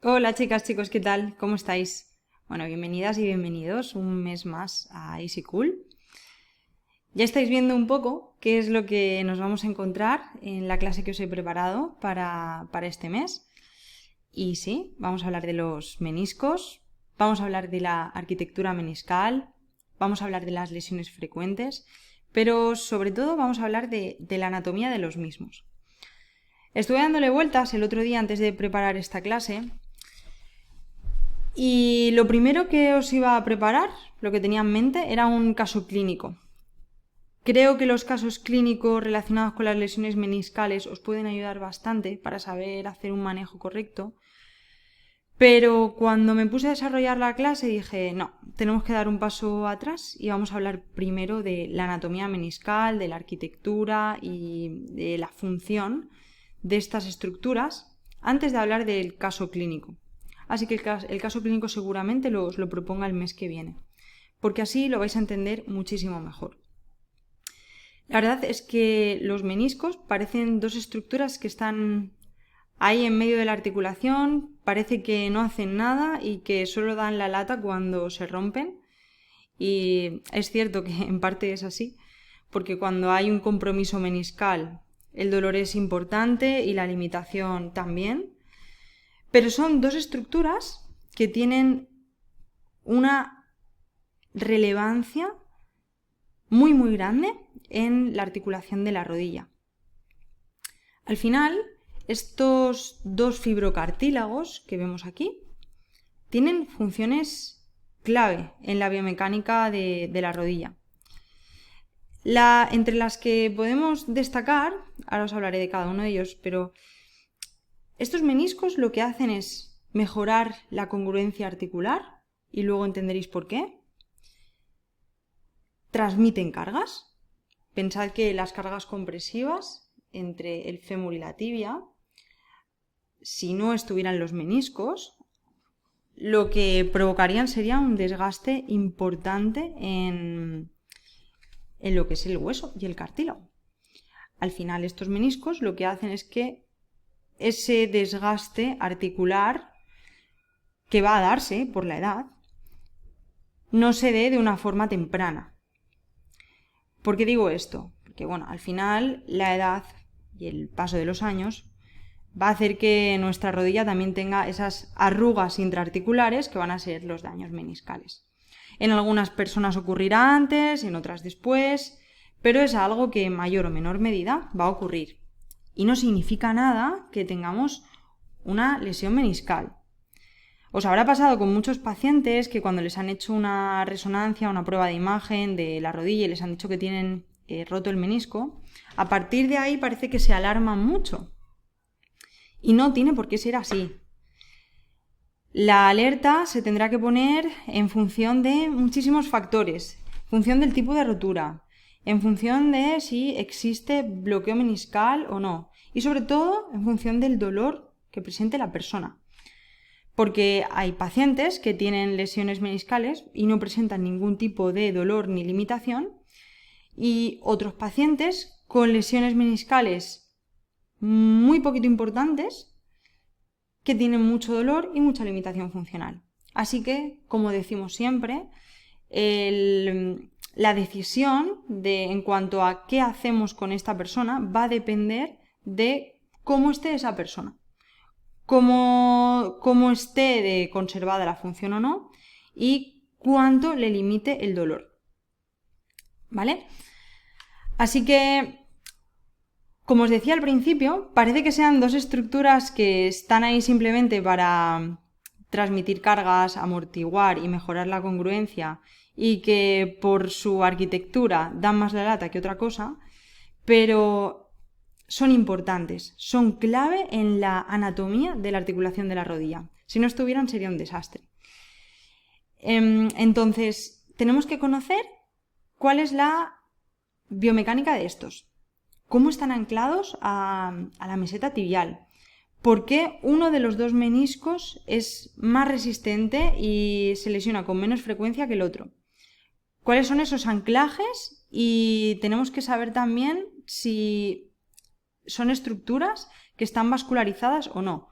Hola chicas, chicos, ¿qué tal? ¿Cómo estáis? Bueno, bienvenidas y bienvenidos un mes más a Easy Cool. Ya estáis viendo un poco qué es lo que nos vamos a encontrar en la clase que os he preparado para este mes. Y sí, vamos a hablar de los meniscos, vamos a hablar de la arquitectura meniscal, vamos a hablar de las lesiones frecuentes, pero sobre todo vamos a hablar de la anatomía de los mismos. Estuve dándole vueltas el otro día antes de preparar esta clase. Y lo primero que os iba a preparar, lo que tenía en mente, era un caso clínico. Creo que los casos clínicos relacionados con las lesiones meniscales os pueden ayudar bastante para saber hacer un manejo correcto. Pero cuando me puse a desarrollar la clase dije, no, tenemos que dar un paso atrás y vamos a hablar primero de la anatomía meniscal, de la arquitectura y de la función de estas estructuras antes de hablar del caso clínico. Así que el caso clínico seguramente os lo proponga el mes que viene, porque así lo vais a entender muchísimo mejor. La verdad es que los meniscos parecen dos estructuras que están ahí en medio de la articulación, parece que no hacen nada y que solo dan la lata cuando se rompen. Y es cierto que en parte es así, porque cuando hay un compromiso meniscal, el dolor es importante y la limitación también. Pero son dos estructuras que tienen una relevancia muy grande en la articulación de la rodilla. Al final, estos dos fibrocartílagos que vemos aquí tienen funciones clave en la biomecánica de la rodilla. Entre las que podemos destacar, ahora os hablaré de cada uno de ellos, pero estos meniscos lo que hacen es mejorar la congruencia articular y luego entenderéis por qué. Transmiten cargas. Pensad que las cargas compresivas entre el fémur y la tibia, si no estuvieran los meniscos, lo que provocarían sería un desgaste importante en lo que es el hueso y el cartílago. Al final, estos meniscos lo que hacen es que ese desgaste articular que va a darse por la edad no se dé de una forma temprana. ¿Por qué digo esto? Porque al final la edad y el paso de los años va a hacer que nuestra rodilla también tenga esas arrugas intraarticulares que van a ser los daños meniscales. En algunas personas ocurrirá antes, en otras después, pero es algo que en mayor o menor medida va a ocurrir. Y no significa nada que tengamos una lesión meniscal. Os habrá pasado con muchos pacientes que cuando les han hecho una resonancia, una prueba de imagen de la rodilla y les han dicho que tienen roto el menisco, a partir de ahí parece que se alarman mucho. Y no tiene por qué ser así. La alerta se tendrá que poner en función de muchísimos factores, en función del tipo de rotura, en función de si existe bloqueo meniscal o no, y sobre todo en función del dolor que presente la persona. Porque hay pacientes que tienen lesiones meniscales y no presentan ningún tipo de dolor ni limitación, y otros pacientes con lesiones meniscales muy poquito importantes que tienen mucho dolor y mucha limitación funcional. Así que, como decimos siempre, la decisión en cuanto a qué hacemos con esta persona va a depender de cómo esté esa persona, cómo esté conservada la función o no y cuánto le limite el dolor. ¿Vale? Así que, como os decía al principio, parece que sean dos estructuras que están ahí simplemente para transmitir cargas, amortiguar y mejorar la congruencia y que por su arquitectura dan más la lata que otra cosa, pero son importantes, son clave en la anatomía de la articulación de la rodilla. Si no estuvieran sería un desastre. Entonces, tenemos que conocer cuál es la biomecánica de estos. ¿Cómo están anclados a la meseta tibial? ¿Por qué uno de los dos meniscos es más resistente y se lesiona con menos frecuencia que el otro? ¿Cuáles son esos anclajes? Y tenemos que saber también si son estructuras que están vascularizadas o no.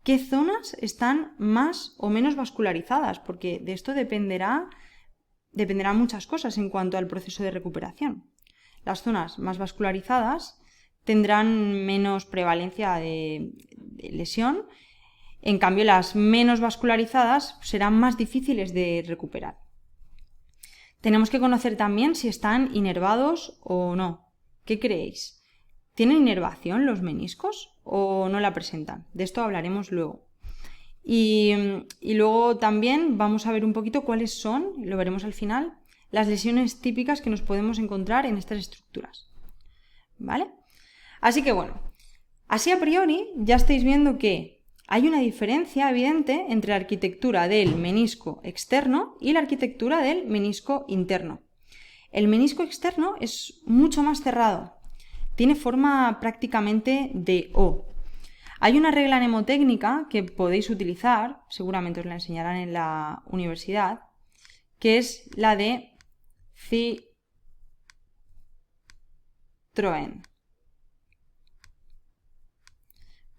qué zonas están más o menos vascularizadas, porque de esto dependerán muchas cosas en cuanto al proceso de recuperación. Las zonas más vascularizadas tendrán menos prevalencia de lesión, en cambio las menos vascularizadas serán más difíciles de recuperar. Tenemos que conocer también si están inervados o no. ¿Qué creéis? ¿Tienen inervación los meniscos o no la presentan? De esto hablaremos luego. Y luego también vamos a ver un poquito cuáles son, lo veremos al final, las lesiones típicas que nos podemos encontrar en estas estructuras. ¿Vale? Así que bueno, así a priori ya estáis viendo que hay una diferencia evidente entre la arquitectura del menisco externo y la arquitectura del menisco interno. El menisco externo es mucho más cerrado, tiene forma prácticamente de O. Hay una regla mnemotécnica que podéis utilizar, seguramente os la enseñarán en la universidad, que es la de Citroën.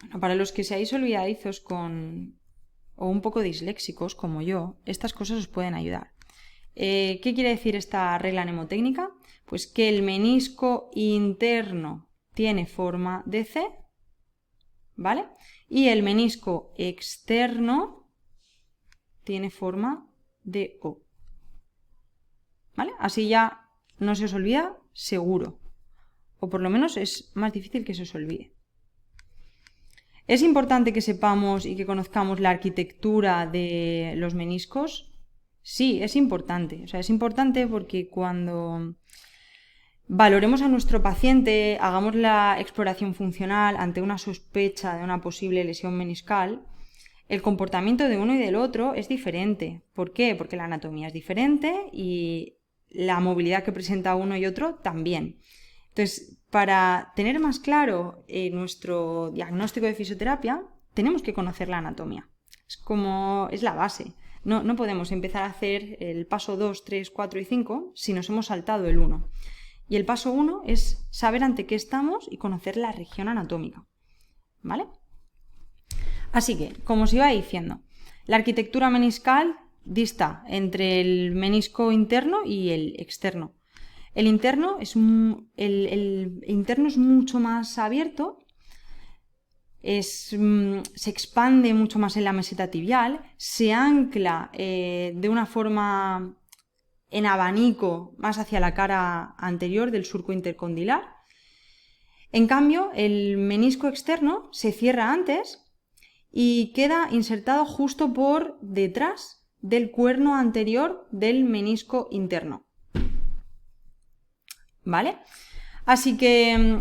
Bueno, para los que seáis olvidadizos o un poco disléxicos como yo, estas cosas os pueden ayudar. ¿Qué quiere decir esta regla mnemotécnica? Pues que el menisco interno tiene forma de C, ¿vale? Y el menisco externo tiene forma de O, ¿vale? Así ya no se os olvida seguro, o por lo menos es más difícil que se os olvide. ¿Es importante que sepamos y que conozcamos la arquitectura de los meniscos? Sí, es importante. O sea, es importante porque cuando valoremos a nuestro paciente, hagamos la exploración funcional ante una sospecha de una posible lesión meniscal, el comportamiento de uno y del otro es diferente. ¿Por qué? Porque la anatomía es diferente y la movilidad que presenta uno y otro también. Entonces, para tener más claro nuestro diagnóstico de fisioterapia, tenemos que conocer la anatomía. Es la base. No podemos empezar a hacer el paso 2, 3, 4 y 5 si nos hemos saltado el 1. Y el paso 1 es saber ante qué estamos y conocer la región anatómica. ¿Vale? Así que, como os iba diciendo, la arquitectura meniscal dista entre el menisco interno y el externo. El interno es mucho más abierto, se expande mucho más en la meseta tibial, se ancla de una forma en abanico más hacia la cara anterior del surco intercondilar. En cambio, el menisco externo se cierra antes y queda insertado justo por detrás del cuerno anterior del menisco interno. ¿Vale? Así que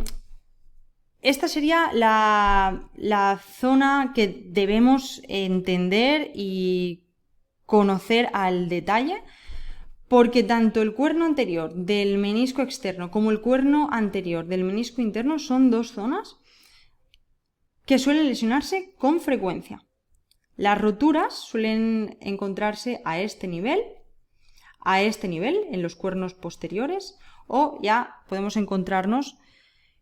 esta sería la zona que debemos entender y conocer al detalle, porque tanto el cuerno anterior del menisco externo como el cuerno anterior del menisco interno son dos zonas que suelen lesionarse con frecuencia. Las roturas suelen encontrarse a este nivel, en los cuernos posteriores, o ya podemos encontrarnos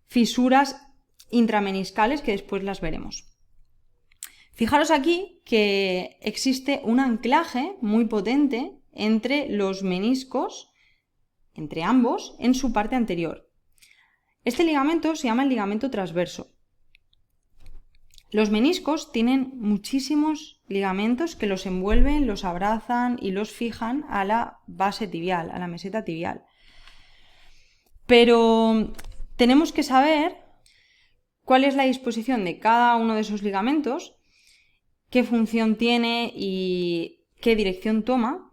fisuras intrameniscales que después las veremos. Fijaros aquí que existe un anclaje muy potente entre los meniscos, entre ambos, en su parte anterior. Este ligamento se llama el ligamento transverso. Los meniscos tienen muchísimos ligamentos que los envuelven, los abrazan y los fijan a la base tibial, a la meseta tibial. Pero tenemos que saber cuál es la disposición de cada uno de esos ligamentos, qué función tiene y qué dirección toma,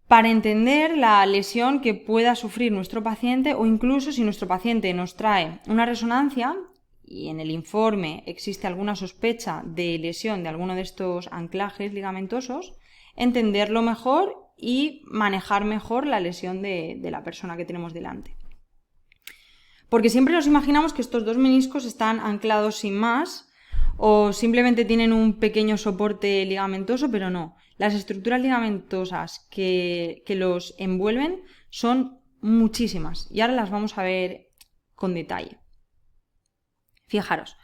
para entender la lesión que pueda sufrir nuestro paciente, o incluso si nuestro paciente nos trae una resonancia y en el informe existe alguna sospecha de lesión de alguno de estos anclajes ligamentosos, entenderlo mejor y manejar mejor la lesión de la persona que tenemos delante. Porque siempre nos imaginamos que estos dos meniscos están anclados sin más o simplemente tienen un pequeño soporte ligamentoso, pero no. Las estructuras ligamentosas que los envuelven son muchísimas y ahora las vamos a ver con detalle. Fijaros,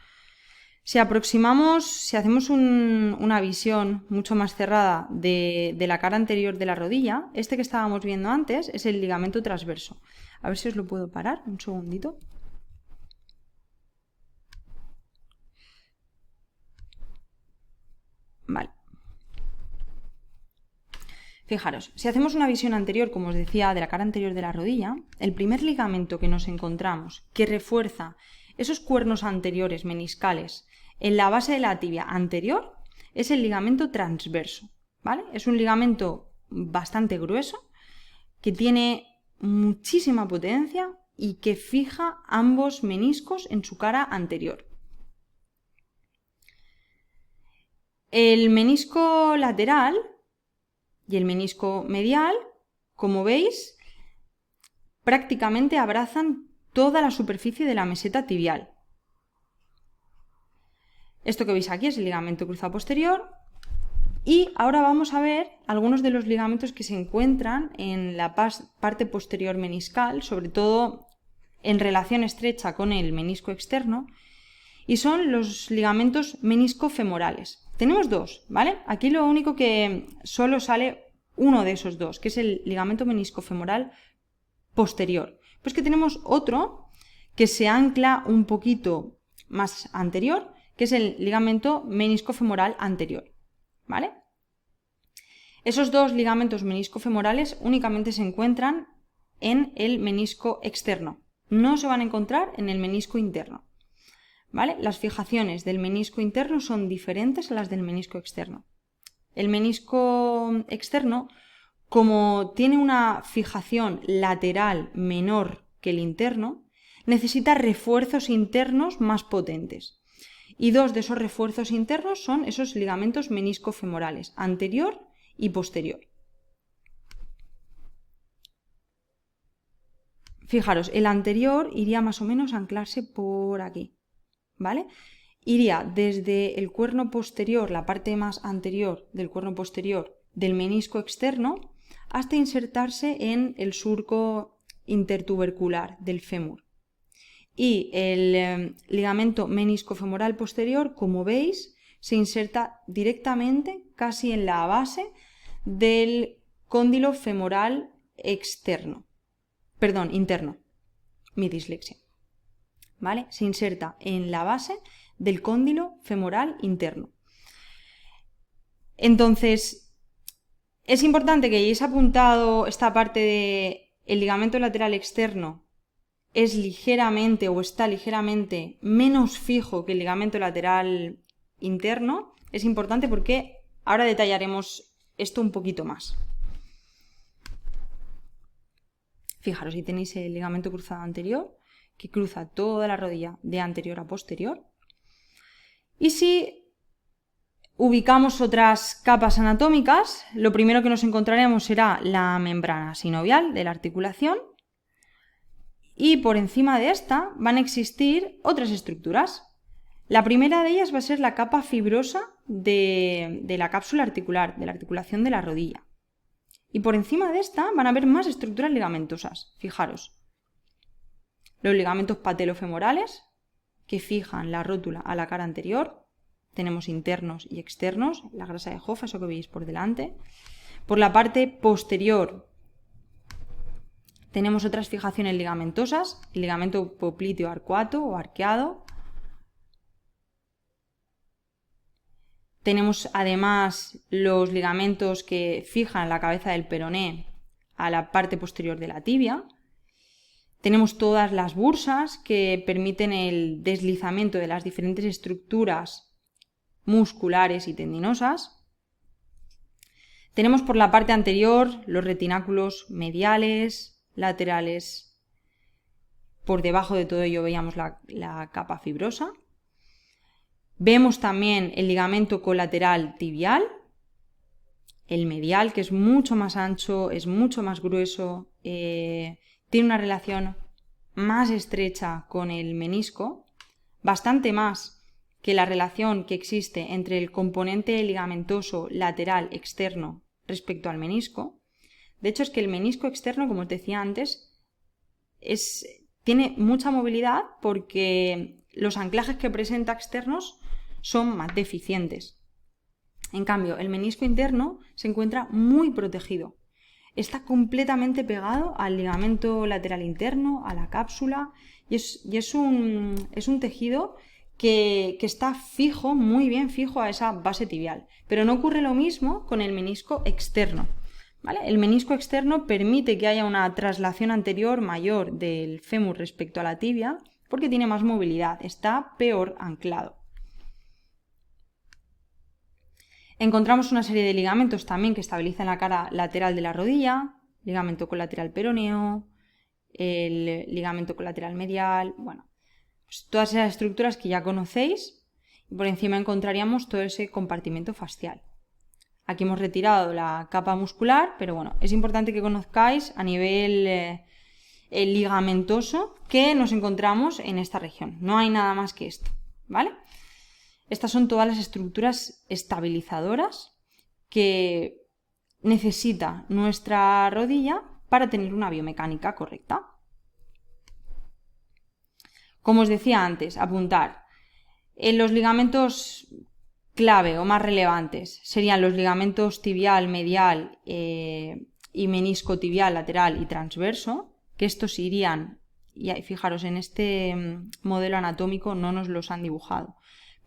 Si hacemos una visión mucho más cerrada de la cara anterior de la rodilla, este que estábamos viendo antes es el ligamento transverso. A ver si os lo puedo parar, un segundito. Vale. Fijaros, si hacemos una visión anterior, como os decía, de la cara anterior de la rodilla, el primer ligamento que nos encontramos que refuerza esos cuernos anteriores meniscales en la base de la tibia anterior es el ligamento transverso, ¿vale? Es un ligamento bastante grueso que tiene muchísima potencia y que fija ambos meniscos en su cara anterior. El menisco lateral y el menisco medial, como veis, prácticamente abrazan toda la superficie de la meseta tibial. Esto que veis aquí es el ligamento cruzado posterior y ahora vamos a ver algunos de los ligamentos que se encuentran en la parte posterior meniscal, sobre todo en relación estrecha con el menisco externo, y son los ligamentos meniscofemorales. Tenemos dos, ¿vale? Aquí lo único que solo sale uno de esos dos, que es el ligamento meniscofemoral posterior. Pues que tenemos otro que se ancla un poquito más anterior, que es el ligamento meniscofemoral anterior, ¿vale? Esos dos ligamentos meniscofemorales únicamente se encuentran en el menisco externo, no se van a encontrar en el menisco interno, ¿vale? Las fijaciones del menisco interno son diferentes a las del menisco externo. El menisco externo, como tiene una fijación lateral menor que el interno, necesita refuerzos internos más potentes. Y dos de esos refuerzos internos son esos ligamentos meniscofemorales, anterior y posterior. Fijaros, el anterior iría más o menos a anclarse por aquí, ¿vale? Iría desde el cuerno posterior, la parte más anterior del cuerno posterior del menisco externo, hasta insertarse en el surco intertubercular del fémur. Y el ligamento meniscofemoral posterior, como veis, se inserta directamente, casi en la base del cóndilo femoral interno. Mi dislexia. ¿Vale? Se inserta en la base del cóndilo femoral interno. Entonces, es importante que hayáis apuntado esta parte del ligamento lateral externo es ligeramente o está ligeramente menos fijo que el ligamento lateral interno. Es importante porque ahora detallaremos esto un poquito más. Fijaros, si tenéis el ligamento cruzado anterior, que cruza toda la rodilla de anterior a posterior. Y si ubicamos otras capas anatómicas, lo primero que nos encontraremos será la membrana sinovial de la articulación. Y por encima de esta van a existir otras estructuras. La primera de ellas va a ser la capa fibrosa de la cápsula articular, de la articulación de la rodilla. Y por encima de esta van a haber más estructuras ligamentosas. Fijaros, los ligamentos patelofemorales que fijan la rótula a la cara anterior. Tenemos internos y externos, la grasa de Hoffa, eso que veis por delante. Por la parte posterior tenemos otras fijaciones ligamentosas, el ligamento popliteo arcuato o arqueado. Tenemos además los ligamentos que fijan la cabeza del peroné a la parte posterior de la tibia. Tenemos todas las bursas que permiten el deslizamiento de las diferentes estructuras musculares y tendinosas. Tenemos por la parte anterior los retináculos mediales, laterales. Por debajo de todo ello veíamos la capa fibrosa. Vemos también el ligamento colateral tibial, el medial, que es mucho más ancho, es mucho más grueso, tiene una relación más estrecha con el menisco, bastante más que la relación que existe entre el componente ligamentoso lateral externo respecto al menisco. De hecho, es que el menisco externo, como os decía antes, tiene mucha movilidad porque los anclajes que presenta externos son más deficientes. En cambio, el menisco interno se encuentra muy protegido. Está completamente pegado al ligamento lateral interno, a la cápsula, y es un tejido que está fijo, muy bien fijo a esa base tibial. Pero no ocurre lo mismo con el menisco externo, ¿vale? El menisco externo permite que haya una traslación anterior mayor del fémur respecto a la tibia porque tiene más movilidad, está peor anclado. Encontramos una serie de ligamentos también que estabilizan la cara lateral de la rodilla, ligamento colateral peroneo, el ligamento colateral medial, bueno, pues todas esas estructuras que ya conocéis, y por encima encontraríamos todo ese compartimento fascial. Aquí hemos retirado la capa muscular, pero bueno, es importante que conozcáis a nivel ligamentoso que nos encontramos en esta región. No hay nada más que esto, ¿vale? Estas son todas las estructuras estabilizadoras que necesita nuestra rodilla para tener una biomecánica correcta. Como os decía antes, apuntar. En los ligamentos clave o más relevantes serían los ligamentos tibial, medial y menisco tibial, lateral y transverso, que estos irían, y fijaros, en este modelo anatómico no nos los han dibujado,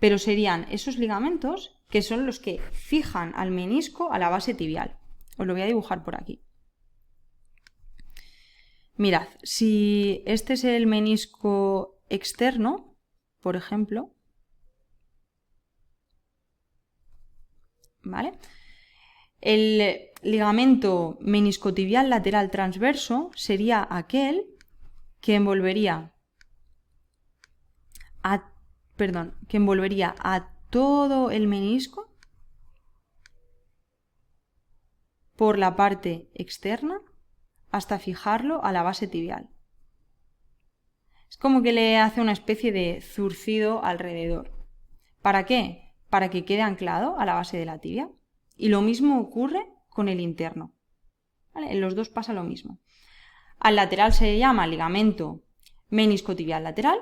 pero serían esos ligamentos que son los que fijan al menisco a la base tibial. Os lo voy a dibujar por aquí. Mirad, si este es el menisco externo, por ejemplo, ¿vale? El ligamento meniscotibial lateral transverso sería aquel que envolvería a todo el menisco por la parte externa hasta fijarlo a la base tibial. Es como que le hace una especie de zurcido alrededor. ¿Para qué? Para que quede anclado a la base de la tibia. Y lo mismo ocurre con el interno, ¿vale? En los dos pasa lo mismo. Al lateral se le llama ligamento meniscotibial lateral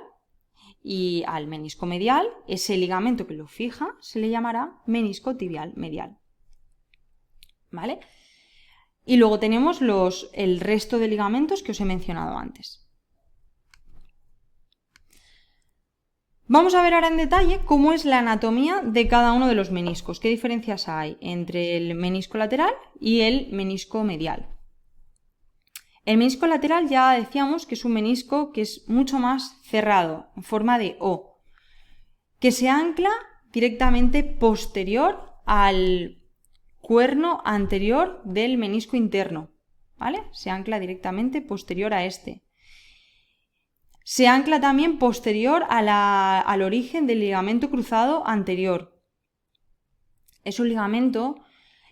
y al menisco medial, ese ligamento que lo fija, se le llamará meniscotibial medial, ¿vale? Y luego tenemos el resto de ligamentos que os he mencionado antes. Vamos a ver ahora en detalle cómo es la anatomía de cada uno de los meniscos, qué diferencias hay entre el menisco lateral y el menisco medial. El menisco lateral ya decíamos que es un menisco que es mucho más cerrado, en forma de O, que se ancla directamente posterior al cuerno anterior del menisco interno, ¿vale? Se ancla directamente posterior a este. Se ancla también posterior al origen del ligamento cruzado anterior. Es un ligamento,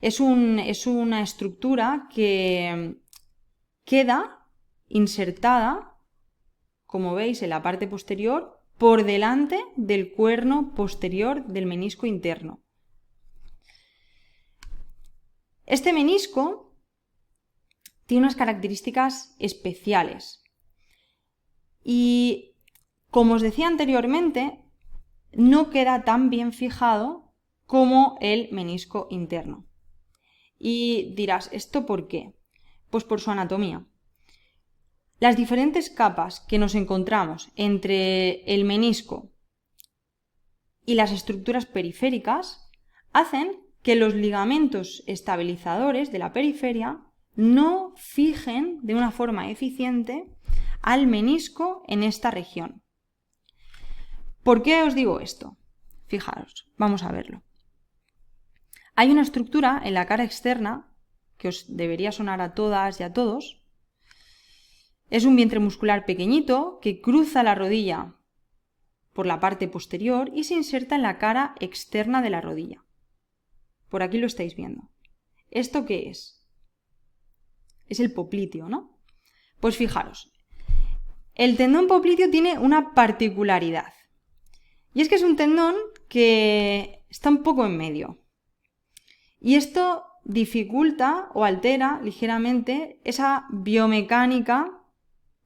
es una estructura que queda insertada, como veis, en la parte posterior, por delante del cuerno posterior del menisco interno. Este menisco tiene unas características especiales. Y, como os decía anteriormente, no queda tan bien fijado como el menisco interno. Y dirás, ¿esto por qué? Pues por su anatomía. Las diferentes capas que nos encontramos entre el menisco y las estructuras periféricas hacen que los ligamentos estabilizadores de la periferia no fijen de una forma eficiente al menisco en esta región. ¿Por qué os digo esto? Fijaros, vamos a verlo. Hay una estructura en la cara externa que os debería sonar a todas y a todos. Es un vientre muscular pequeñito que cruza la rodilla por la parte posterior y se inserta en la cara externa de la rodilla. Por aquí lo estáis viendo. ¿Esto qué es? Es el popliteo, ¿no? Pues fijaros. El tendón popliteo tiene una particularidad, y es que es un tendón que está un poco en medio, y esto dificulta o altera ligeramente esa biomecánica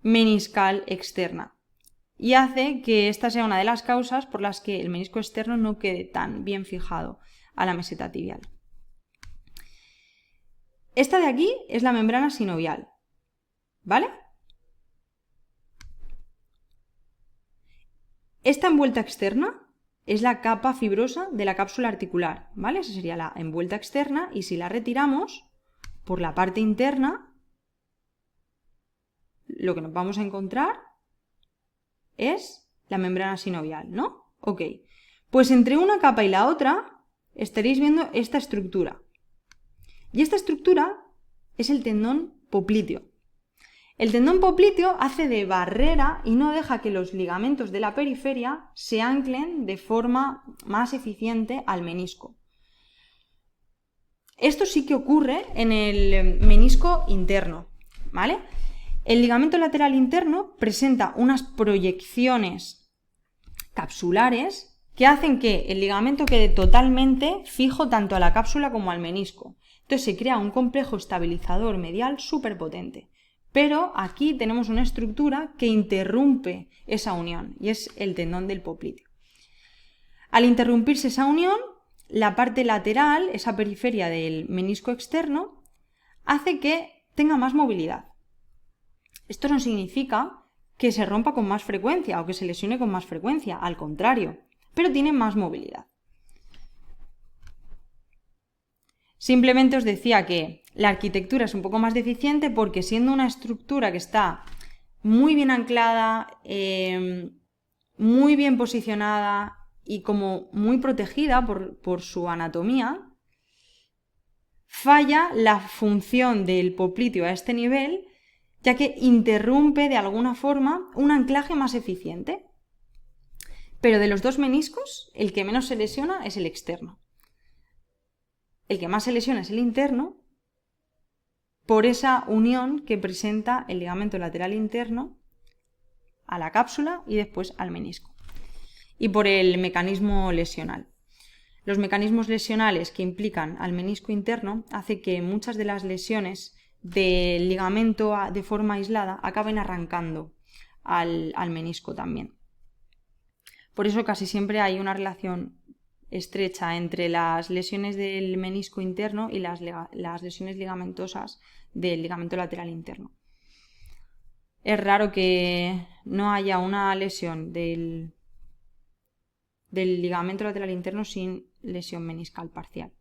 meniscal externa. y hace que esta sea una de las causas por las que el menisco externo no quede tan bien fijado a la meseta tibial. Esta de aquí es la membrana sinovial, ¿vale? Esta envuelta externa es la capa fibrosa de la cápsula articular, ¿vale? Esa sería la envuelta externa, y si la retiramos por la parte interna, lo que nos vamos a encontrar es la membrana sinovial, ¿no? Ok, pues entre una capa y la otra estaréis viendo esta estructura. Y esta estructura es el tendón popliteo. El tendón popliteo hace de barrera y no deja que los ligamentos de la periferia se anclen de forma más eficiente al menisco. Esto sí que ocurre en el menisco interno, ¿vale? El ligamento lateral interno presenta unas proyecciones capsulares que hacen que el ligamento quede totalmente fijo tanto a la cápsula como al menisco. Entonces se crea un complejo estabilizador medial súper potente. Pero aquí tenemos una estructura que interrumpe esa unión, y es el tendón del popliteo. Al interrumpirse esa unión, la parte lateral, esa periferia del menisco externo, hace que tenga más movilidad. Esto no significa que se rompa con más frecuencia o que se lesione con más frecuencia, al contrario, pero tiene más movilidad. Simplemente os decía que la arquitectura es un poco más deficiente porque, siendo una estructura que está muy bien anclada, muy bien posicionada y como muy protegida por su anatomía, falla la función del popliteo a este nivel, ya que interrumpe de alguna forma un anclaje más eficiente. Pero de los dos meniscos, el que menos se lesiona es el externo. El que más se lesiona es el interno, por esa unión que presenta el ligamento lateral interno a la cápsula y después al menisco, y por el mecanismo lesional. Los mecanismos lesionales que implican al menisco interno hacen que muchas de las lesiones del ligamento de forma aislada acaben arrancando al menisco también. Por eso casi siempre hay una relación estrecha entre las lesiones del menisco interno y las lesiones ligamentosas del ligamento lateral interno. Es raro que no haya una lesión del ligamento lateral interno sin lesión meniscal parcial.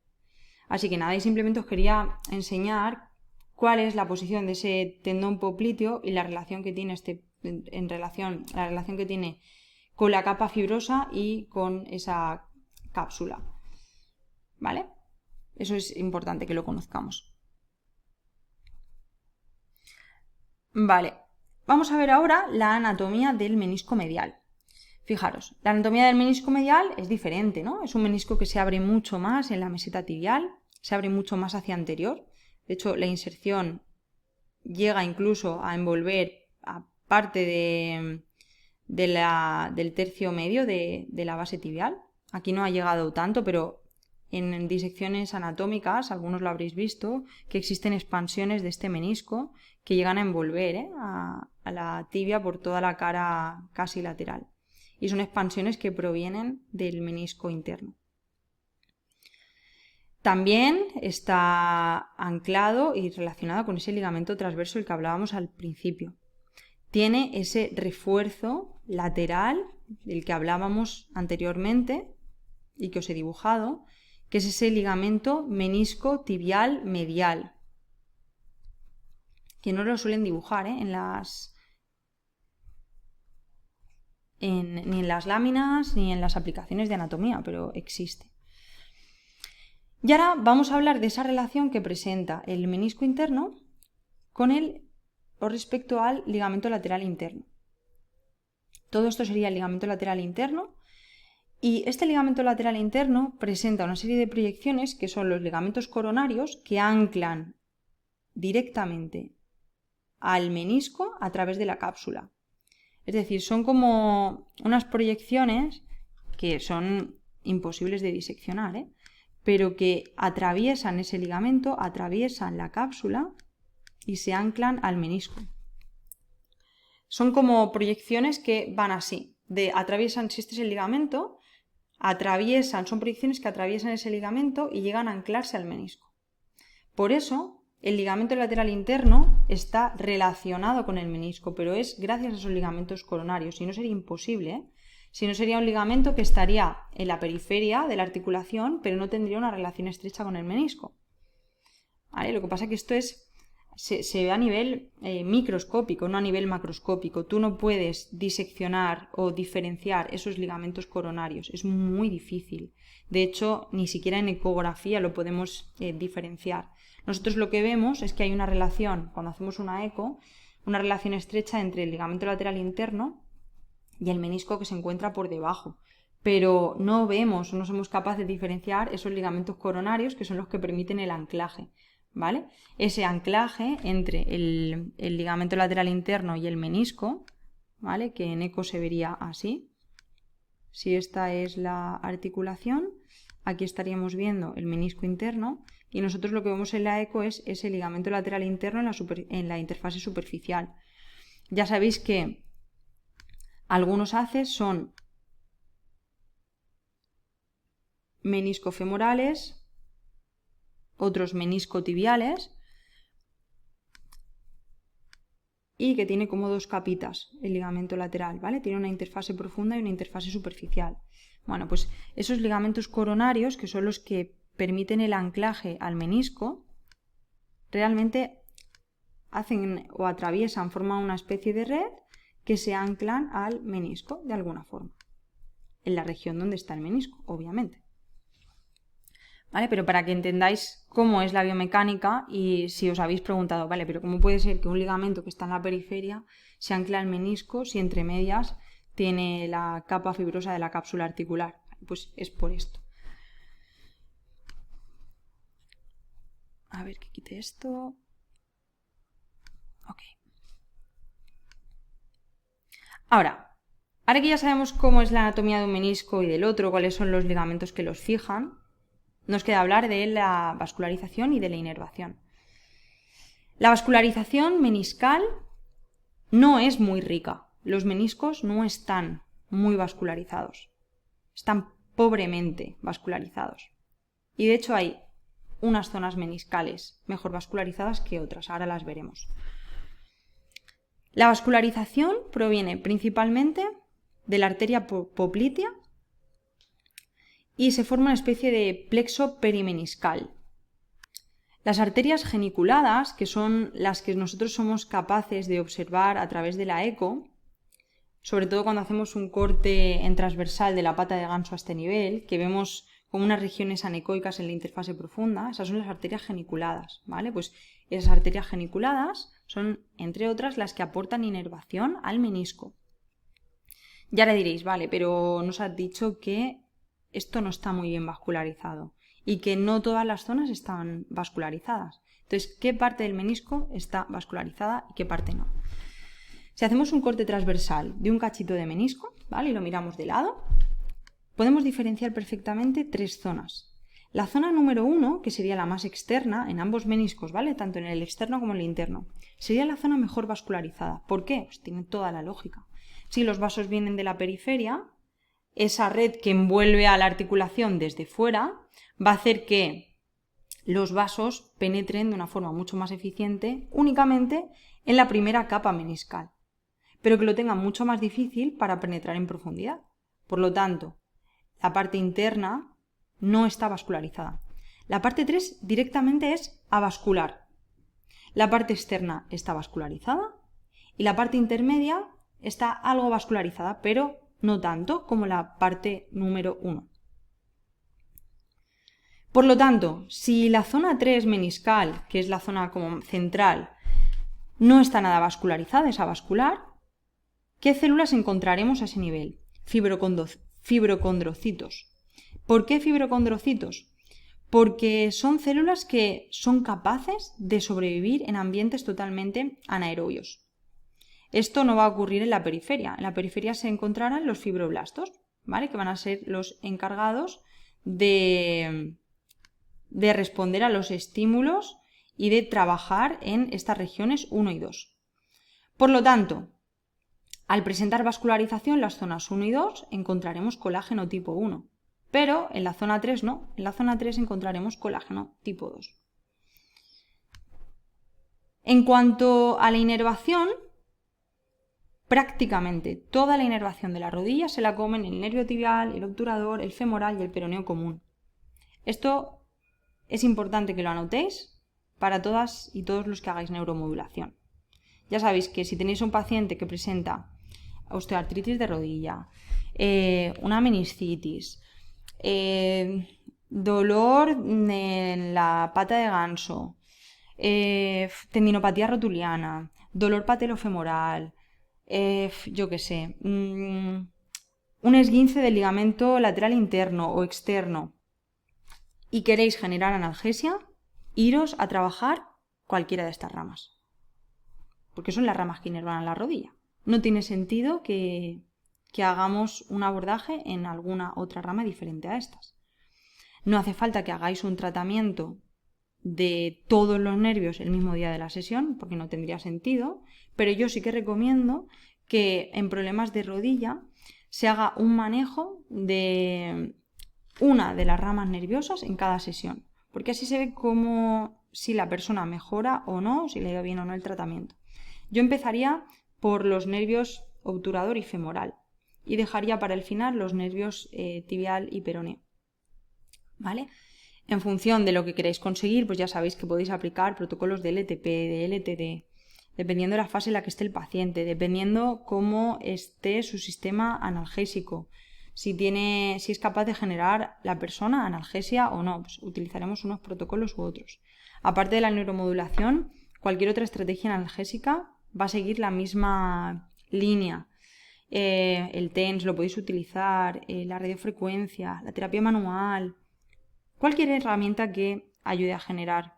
Así que nada, y simplemente os quería enseñar cuál es la posición de ese tendón popliteo y la relación que tiene la relación que tiene con la capa fibrosa y con esa cápsula, ¿vale? Eso es importante que lo conozcamos. Vale, vamos a ver ahora la anatomía del menisco medial. Fijaros, la anatomía del menisco medial es diferente, ¿no? Es un menisco que se abre mucho más en la meseta tibial, se abre mucho más hacia anterior. De hecho, la inserción llega incluso a envolver a parte del tercio medio de la base tibial. Aquí no ha llegado tanto, pero en disecciones anatómicas, algunos lo habréis visto, que existen expansiones de este menisco que llegan a envolver a la tibia por toda la cara casi lateral. Y son expansiones que provienen del menisco interno. También está anclado y relacionado con ese ligamento transverso del que hablábamos al principio. Tiene ese refuerzo lateral del que hablábamos anteriormente y que os he dibujado, que es ese ligamento menisco tibial medial, que no lo suelen dibujar ni en las láminas ni en las aplicaciones de anatomía, pero existe. Y ahora vamos a hablar de esa relación que presenta el menisco interno con respecto al ligamento lateral interno. Todo esto sería el ligamento lateral interno, y este ligamento lateral interno presenta una serie de proyecciones que son los ligamentos coronarios, que anclan directamente al menisco a través de la cápsula. Es decir, son como unas proyecciones que son imposibles de diseccionar, pero que atraviesan ese ligamento, atraviesan la cápsula y se anclan al menisco. Son como proyecciones que van así, atraviesan, si este es el ligamento, son proyecciones que atraviesan ese ligamento y llegan a anclarse al menisco. Por eso, el ligamento lateral interno está relacionado con el menisco, pero es gracias a esos ligamentos coronarios, si no sería imposible, ¿eh? Si no sería un ligamento que estaría en la periferia de la articulación, pero no tendría una relación estrecha con el menisco. ¿Vale? Lo que pasa es que esto se ve a nivel microscópico, no a nivel macroscópico. Tú no puedes diseccionar o diferenciar esos ligamentos coronarios, es muy difícil. De hecho, ni siquiera en ecografía lo podemos diferenciar. Nosotros lo que vemos es que hay una relación, cuando hacemos una eco, una relación estrecha entre el ligamento lateral interno y el menisco que se encuentra por debajo. Pero no vemos o no somos capaces de diferenciar esos ligamentos coronarios que son los que permiten el anclaje, ¿vale? Ese anclaje entre el ligamento lateral interno y el menisco, ¿vale? Que en eco se vería así. Si esta es la articulación, aquí estaríamos viendo el menisco interno y nosotros lo que vemos en la eco es ese ligamento lateral interno en la interfase superficial. Ya sabéis que algunos haces son meniscofemorales, otros meniscotibiales y que tiene como dos capitas el ligamento lateral, ¿vale? Tiene una interfase profunda y una interfase superficial. Bueno, pues esos ligamentos coronarios, que son los que permiten el anclaje al menisco, realmente hacen o atraviesan, forman una especie de red que se anclan al menisco de alguna forma, en la región donde está el menisco, obviamente. ¿Vale? Pero para que entendáis cómo es la biomecánica y si os habéis preguntado, vale, pero ¿cómo puede ser que un ligamento que está en la periferia se ancla al menisco si entre medias tiene la capa fibrosa de la cápsula articular? Pues es por esto. A ver, que quite esto. Ok. Ahora que ya sabemos cómo es la anatomía de un menisco y del otro, cuáles son los ligamentos que los fijan, nos queda hablar de la vascularización y de la inervación. La vascularización meniscal no es muy rica. Los meniscos no están muy vascularizados. Están pobremente vascularizados. Y de hecho hay unas zonas meniscales mejor vascularizadas que otras. Ahora las veremos. La vascularización proviene principalmente de la arteria poplitea y se forma una especie de plexo perimeniscal. Las arterias geniculadas, que son las que nosotros somos capaces de observar a través de la eco, sobre todo cuando hacemos un corte en transversal de la pata de ganso a este nivel, que vemos como unas regiones anecoicas en la interfase profunda, esas son las arterias geniculadas, ¿vale? Pues esas arterias geniculadas son, entre otras, las que aportan inervación al menisco. Ya le diréis, vale, pero nos has dicho que esto no está muy bien vascularizado y que no todas las zonas están vascularizadas. Entonces, ¿qué parte del menisco está vascularizada y qué parte no? Si hacemos un corte transversal de un cachito de menisco, ¿vale? Y lo miramos de lado, podemos diferenciar perfectamente tres zonas. La zona número 1, que sería la más externa en ambos meniscos, ¿vale? Tanto en el externo como en el interno, sería la zona mejor vascularizada. ¿Por qué? Pues tiene toda la lógica. Si los vasos vienen de la periferia, esa red que envuelve a la articulación desde fuera va a hacer que los vasos penetren de una forma mucho más eficiente únicamente en la primera capa meniscal, pero que lo tengan mucho más difícil para penetrar en profundidad. Por lo tanto, la parte interna no está vascularizada. La parte 3 directamente es avascular. La parte externa está vascularizada y la parte intermedia está algo vascularizada, pero no tanto como la parte número 1. Por lo tanto, si la zona 3 meniscal, que es la zona como central, no está nada vascularizada, es avascular, ¿qué células encontraremos a ese nivel? Fibrocondrocitos. ¿Por qué fibrocondrocitos? Porque son células que son capaces de sobrevivir en ambientes totalmente anaerobios. Esto no va a ocurrir en la periferia. En la periferia se encontrarán los fibroblastos, ¿vale? Que van a ser los encargados de responder a los estímulos y de trabajar en estas regiones 1 y 2. Por lo tanto, Al presentar vascularización, las zonas 1 y 2 encontraremos colágeno tipo 1, pero en la zona 3 no, en la zona 3 encontraremos colágeno tipo 2. En cuanto a la inervación, prácticamente toda la inervación de la rodilla se la comen el nervio tibial, el obturador, el femoral y el peroneo común. Esto es importante que lo anotéis para todas y todos los que hagáis neuromodulación. Ya sabéis que si tenéis un paciente que presenta osteoartritis de rodilla, una meniscitis, dolor en la pata de ganso, tendinopatía rotuliana, dolor patelofemoral, yo qué sé, un esguince del ligamento lateral interno o externo y queréis generar analgesia, iros a trabajar cualquiera de estas ramas, porque son las ramas que inervan a la rodilla. No tiene sentido que hagamos un abordaje en alguna otra rama diferente a estas. No hace falta que hagáis un tratamiento de todos los nervios el mismo día de la sesión, porque no tendría sentido, pero yo sí que recomiendo que en problemas de rodilla se haga un manejo de una de las ramas nerviosas en cada sesión, porque así se ve como si la persona mejora o no, si le da bien o no el tratamiento. Yo empezaría por los nervios obturador y femoral y dejaría para el final los nervios tibial y peroneo, ¿vale? En función de lo que queréis conseguir, pues ya sabéis que podéis aplicar protocolos de LTP, de LTD, dependiendo de la fase en la que esté el paciente, dependiendo cómo esté su sistema analgésico, si es capaz de generar la persona analgesia o no, pues utilizaremos unos protocolos u otros. Aparte de la neuromodulación, cualquier otra estrategia analgésica va a seguir la misma línea. El TENS lo podéis utilizar, la radiofrecuencia, la terapia manual, cualquier herramienta que ayude a generar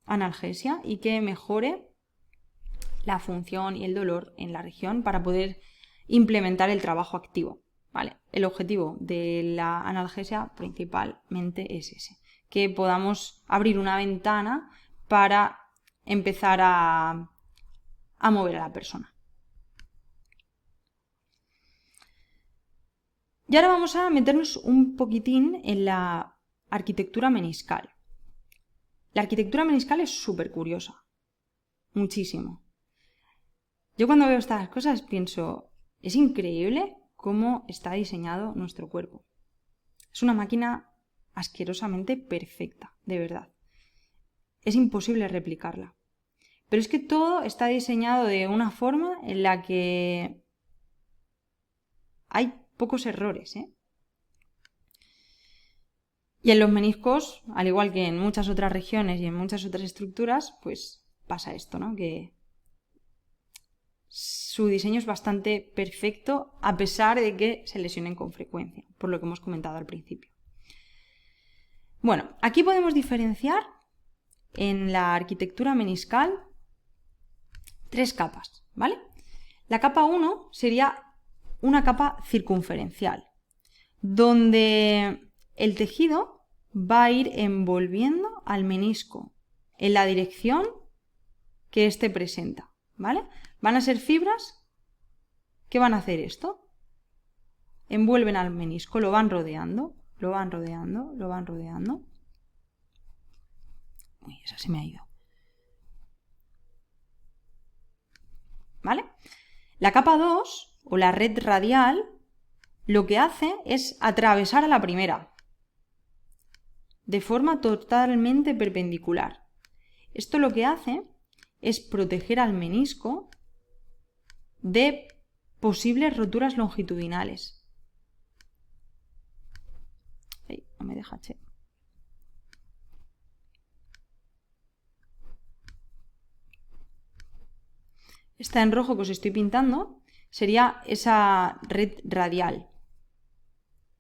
analgesia y que mejore la función y el dolor en la región para poder implementar el trabajo activo, ¿vale? El objetivo de la analgesia principalmente es ese, que podamos abrir una ventana para empezar a mover a la persona. Y ahora vamos a meternos un poquitín en la arquitectura meniscal. La arquitectura meniscal es súper curiosa, muchísimo. Yo cuando veo estas cosas pienso, es increíble cómo está diseñado nuestro cuerpo. Es una máquina asquerosamente perfecta, de verdad. Es imposible replicarla. Pero es que todo está diseñado de una forma en la que hay pocos errores, ¿eh? Y en los meniscos, al igual que en muchas otras regiones y en muchas otras estructuras, pues pasa esto, ¿no? Que su diseño es bastante perfecto a pesar de que se lesionen con frecuencia, por lo que hemos comentado al principio. Bueno, aquí podemos diferenciar en la arquitectura meniscal 3 capas, ¿vale? La capa 1 sería una capa circunferencial, donde el tejido va a ir envolviendo al menisco en la dirección que éste presenta, ¿vale? Van a ser fibras que van a hacer esto. Envuelven al menisco, lo van rodeando, lo van rodeando, lo van rodeando. Uy, esa se me ha ido. ¿Vale? La capa 2, o la red radial, lo que hace es atravesar a la primera de forma totalmente perpendicular. Esto lo que hace es proteger al menisco de posibles roturas longitudinales. Ay, no me deja, che. Esta en rojo que os estoy pintando sería esa red radial.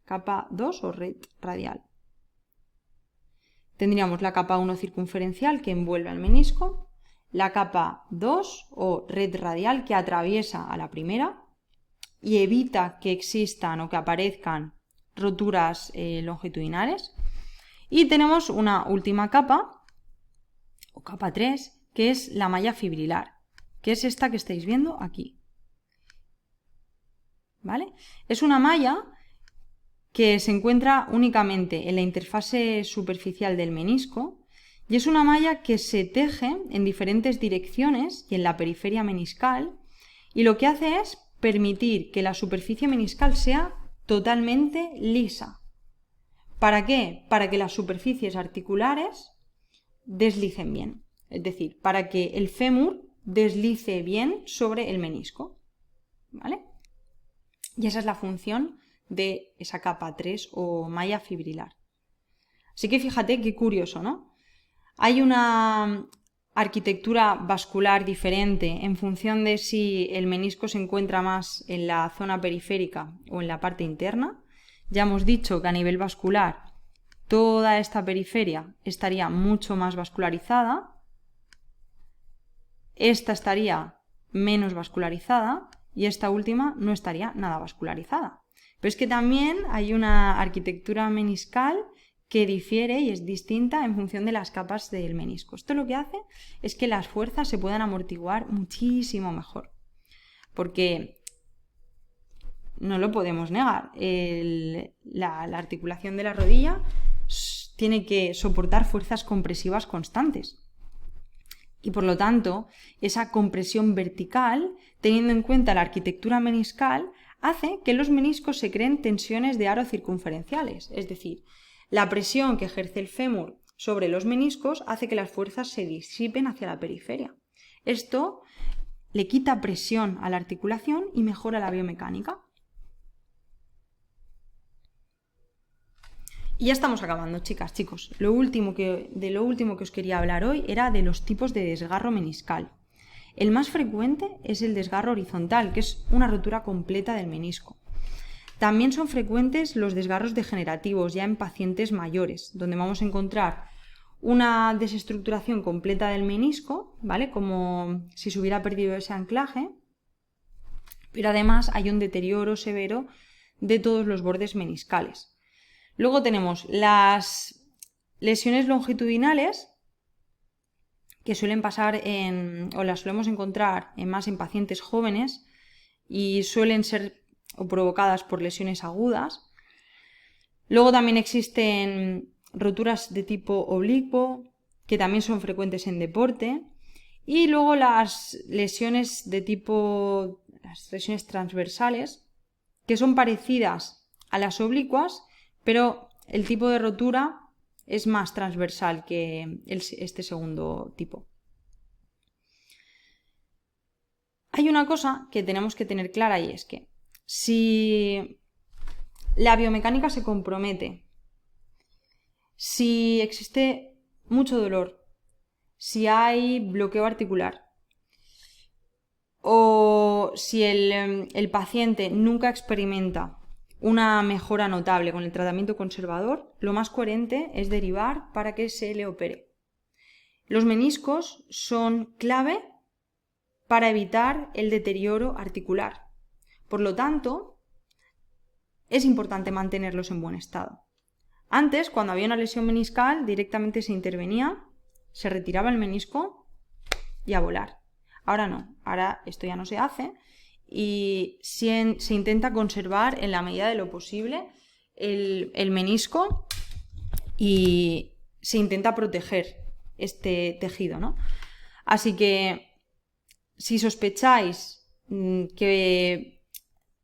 Capa 2 o red radial. Tendríamos la capa 1 circunferencial que envuelve al menisco, la capa 2 o red radial que atraviesa a la primera y evita que existan o que aparezcan roturas longitudinales. Y tenemos una última capa, o capa 3, que es la malla fibrilar, que es esta que estáis viendo aquí. ¿vale? Es una malla que se encuentra únicamente en la interfase superficial del menisco y es una malla que se teje en diferentes direcciones y en la periferia meniscal, y lo que hace es permitir que la superficie meniscal sea totalmente lisa. ¿Para qué? Para que las superficies articulares deslicen bien, es decir, para que el fémur deslice bien sobre el menisco, ¿vale? Y esa es la función de esa capa 3 o malla fibrilar. Así que fíjate qué curioso, ¿no? Hay una arquitectura vascular diferente en función de si el menisco se encuentra más en la zona periférica o en la parte interna. Ya hemos dicho que a nivel vascular toda esta periferia estaría mucho más vascularizada, esta estaría menos vascularizada y esta última no estaría nada vascularizada. Pero es que también hay una arquitectura meniscal que difiere y es distinta en función de las capas del menisco. Esto lo que hace es que las fuerzas se puedan amortiguar muchísimo mejor. Porque no lo podemos negar, la articulación de la rodilla tiene que soportar fuerzas compresivas constantes. Y por lo tanto, esa compresión vertical, teniendo en cuenta la arquitectura meniscal, hace que en los meniscos se creen tensiones de aro circunferenciales, es decir, la presión que ejerce el fémur sobre los meniscos hace que las fuerzas se disipen hacia la periferia. Esto le quita presión a la articulación y mejora la biomecánica. Y ya estamos acabando, chicas, chicos. Lo último que os quería hablar hoy era de los tipos de desgarro meniscal. El más frecuente es el desgarro horizontal, que es una rotura completa del menisco. También son frecuentes los desgarros degenerativos, ya en pacientes mayores, donde vamos a encontrar una desestructuración completa del menisco, ¿vale? Como si se hubiera perdido ese anclaje, pero además hay un deterioro severo de todos los bordes meniscales. Luego tenemos las lesiones longitudinales, que suelen pasar o las solemos encontrar más en pacientes jóvenes y suelen ser provocadas por lesiones agudas. Luego también existen roturas de tipo oblicuo, que también son frecuentes en deporte. Y luego las lesiones las lesiones transversales, que son parecidas a las oblicuas, pero el tipo de rotura es más transversal que este segundo tipo. Hay una cosa que tenemos que tener clara y es que si la biomecánica se compromete, si existe mucho dolor, si hay bloqueo articular o si el paciente nunca experimenta una mejora notable con el tratamiento conservador, lo más coherente es derivar para que se le opere. Los meniscos son clave para evitar el deterioro articular. Por lo tanto, es importante mantenerlos en buen estado. Antes, cuando había una lesión meniscal, directamente se intervenía, se retiraba el menisco y a volar. Ahora no, ahora esto ya no se hace y se intenta conservar en la medida de lo posible el menisco y se intenta proteger este tejido, ¿no? Así que si sospecháis que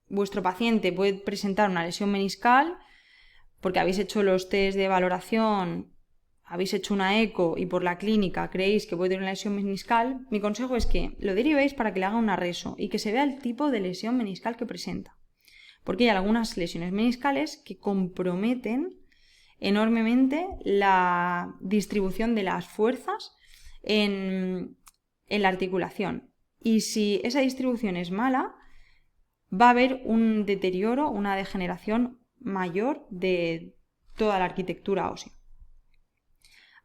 vuestro paciente puede presentar una lesión meniscal porque habéis hecho los test de valoración, habéis hecho una eco y por la clínica creéis que puede tener una lesión meniscal, mi consejo es que lo derivéis para que le haga una reso y que se vea el tipo de lesión meniscal que presenta. Porque hay algunas lesiones meniscales que comprometen enormemente la distribución de las fuerzas en la articulación. Y si esa distribución es mala, va a haber un deterioro, una degeneración mayor de toda la arquitectura ósea.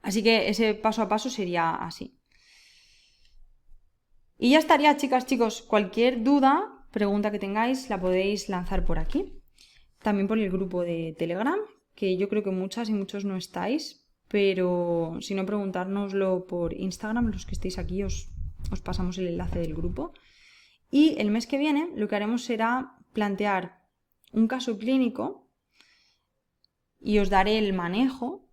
Así que ese paso a paso sería así. Y ya estaría, chicas, chicos. Cualquier duda, pregunta que tengáis, la podéis lanzar por aquí. También por el grupo de Telegram, que yo creo que muchas y muchos no estáis, pero si no, preguntárnoslo por Instagram, los que estéis aquí os pasamos el enlace del grupo. Y el mes que viene lo que haremos será plantear un caso clínico y os daré el manejo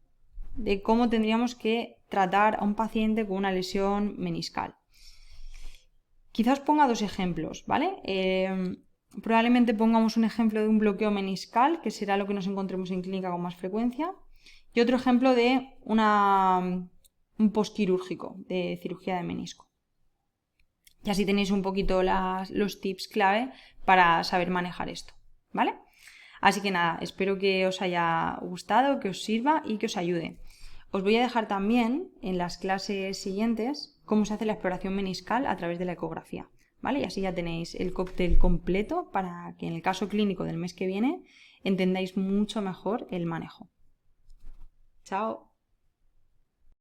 de cómo tendríamos que tratar a un paciente con una lesión meniscal. Quizás ponga 2 ejemplos, ¿vale? Probablemente pongamos un ejemplo de un bloqueo meniscal, que será lo que nos encontremos en clínica con más frecuencia, y otro ejemplo de un postquirúrgico, de cirugía de menisco. Y así tenéis un poquito los tips clave para saber manejar esto, ¿vale? Así que nada, espero que os haya gustado, que os sirva y que os ayude. Os voy a dejar también en las clases siguientes cómo se hace la exploración meniscal a través de la ecografía, ¿vale? Y así ya tenéis el cóctel completo para que en el caso clínico del mes que viene entendáis mucho mejor el manejo. Chao.